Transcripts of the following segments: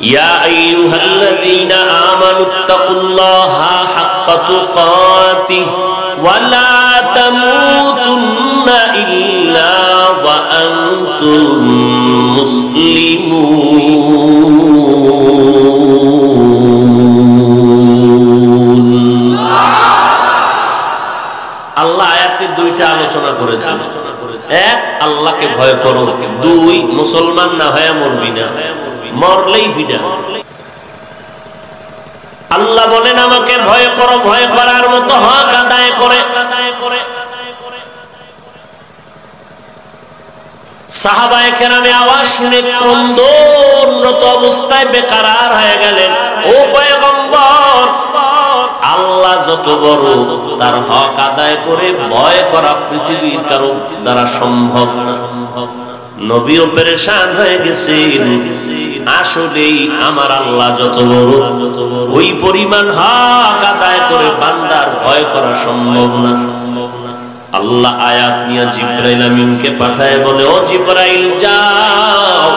ইয়া আইয়ুহাল্লাযীনা আমানুত্তাকুল্লাহা হাক্কা তুকাতিহি ওয়া লা তামুতুন্না ইল্লা ওয়া আনতুম মুসলিমুন। আল্লাহ আয়াতে দুইটা আলোচনা করেছেন। এক, আল্লাহকে ভয় করো। দুই, মুসলমান না হয়ে মরবি না, মরলেই ফিডা। আল্লাহ বলেন আমাকে ভয় করো, ভয় করার মতো হক আদায় করে। সাহাবায়ে কেরামে আওয়াজ শুনে ক্রন্দনরত অবস্থায় বেকারার হয়ে গেলেন। ও পয়গম্বর, আল্লাহ যত বড়, তার হক আদায় করে ভয় করা পৃথিবীর কারো দ্বারা সম্ভব না। নবীও পেরেশান হয়ে গেছেন। আসলেই আমার আল্লাহ যত বড়, ওই পরিমাণ হক আদায় করে বান্দার ভয় করা সম্ভব না। আল্লাহ আয়াত নিয়ে জিবরাইল আমিনকে পাঠায়, বলে ও জিবরাইল যাও,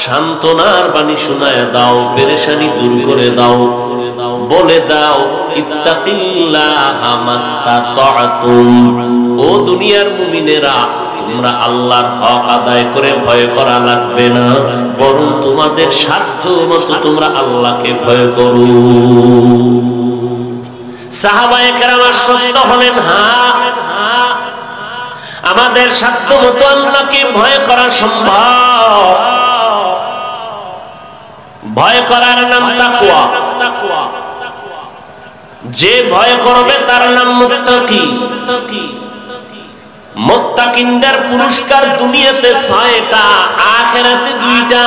সান্ত্বনার বাণী শোনায় দাও, পেরেশানি দূর করে দাও, বলে দাও ইত্তাকিল্লাহা মাস্তাতাতুম। ও দুনিয়ার মুমিনেরা, তোমরা আল্লাহর হক আদায় করে ভয় করা লাগবে না, বরং তোমাদের সাধ্য মতো তোমরা আল্লাহকে ভয় করো। সাহাবায়ে কেরাম আশ্বস্ত হলেন, হ্যাঁ আমাদের সাধ্য মতো আল্লাহকে ভয় করা সম্ভব। ভয় করার নাম তাকওয়া। যে ভয় করবে তার নাম মুত্তাকি। মুত্তাকিনদের পুরস্কার দুনিয়াতে 6টা, আখিরাতে 2টা।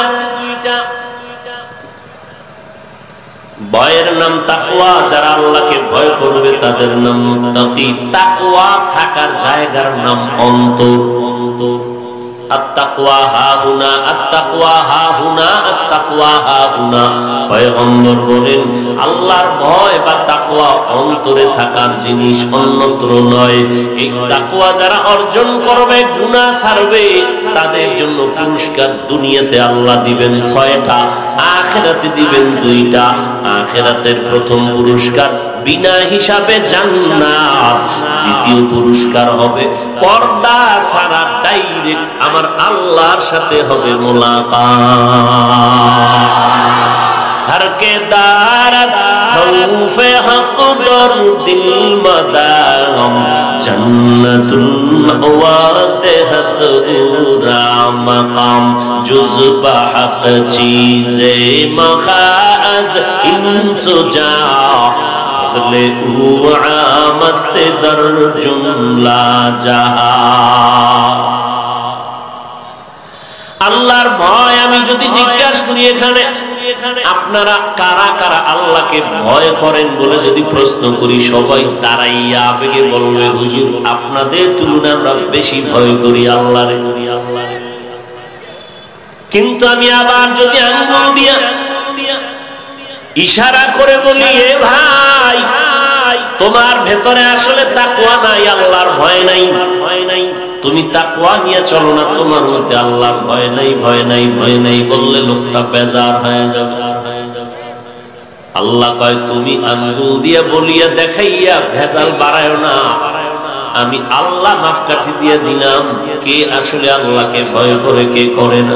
ভয়ের নাম তাকওয়া। যারা আল্লাহকে ভয় করবে তাদের নাম মুত্তাকি। তাকওয়া থাকার জায়গার নাম অন্তর। আত-তাকওয়া হাহুনা, আত-তাকওয়া হাহুনা, আত-তাকওয়া হাহুনা। পয়গম্বর বলেন আল্লাহর ভয় বা তাকওয়া অন্তরে থাকার জিনিস, অন্যত্র নয়। এই তাকওয়া যারা অর্জন করবে, গুনাহ ছাড়বে, তাদের জন্য পুরস্কার দুনিয়াতে আল্লাহ দিবেন 6টা, আখিরাতে দিবেন 2টা। আখিরাতের প্রথম পুরস্কার বিনা হিসাবে জান্নাত। দ্বিতীয় পুরস্কার হবে পর্দা ছাড়া ডাইরেক্ট আমার আল্লাহর সাথে হবে মুলাকাত। हर के दारद खौफे हक दर दिल मदागम जन्नतुल वादे हद उरा मकाम जुज बहक चीज़े मखाज इंसुजा फजले उआ मस्त दर जुमला जहा। আল্লাহর ভয় আমি যদি জিজ্ঞাসা করি এখানে আপনারা কারা কারা আল্লাহকে ভয় করেন বলে যদি প্রশ্ন করি, সবাই দাঁড়াইয়া আবেগে বলবে হুজুর আপনাদের তুলনায় আমরা বেশি ভয় করি আল্লাহরে। কিন্তু আমি আবার যদি আঙ্গুল দিয়া ইশারা করে বলি, এ ভাই তোমার ভেতরে আসলে তাকওয়া নাই, আল্লাহর ভয় নাই, তুমি তাকওয়া নিয়ে চলো না, তোমার মধ্যে আল্লাহর ভয় নাই, ভয় নাই, ভয় নাই বললে লোকটা বেজার হয়ে যাবে। আল্লাহ কয় তুমি আঙ্গুল দিয়ে বলিয়া দেখাইয়া ভেজাল বাড়ায়ো না, আমি আল্লাহ মাপকাঠি দিয়ে দিলাম কে আসলে আল্লাহকে ভয় করে কে করে না।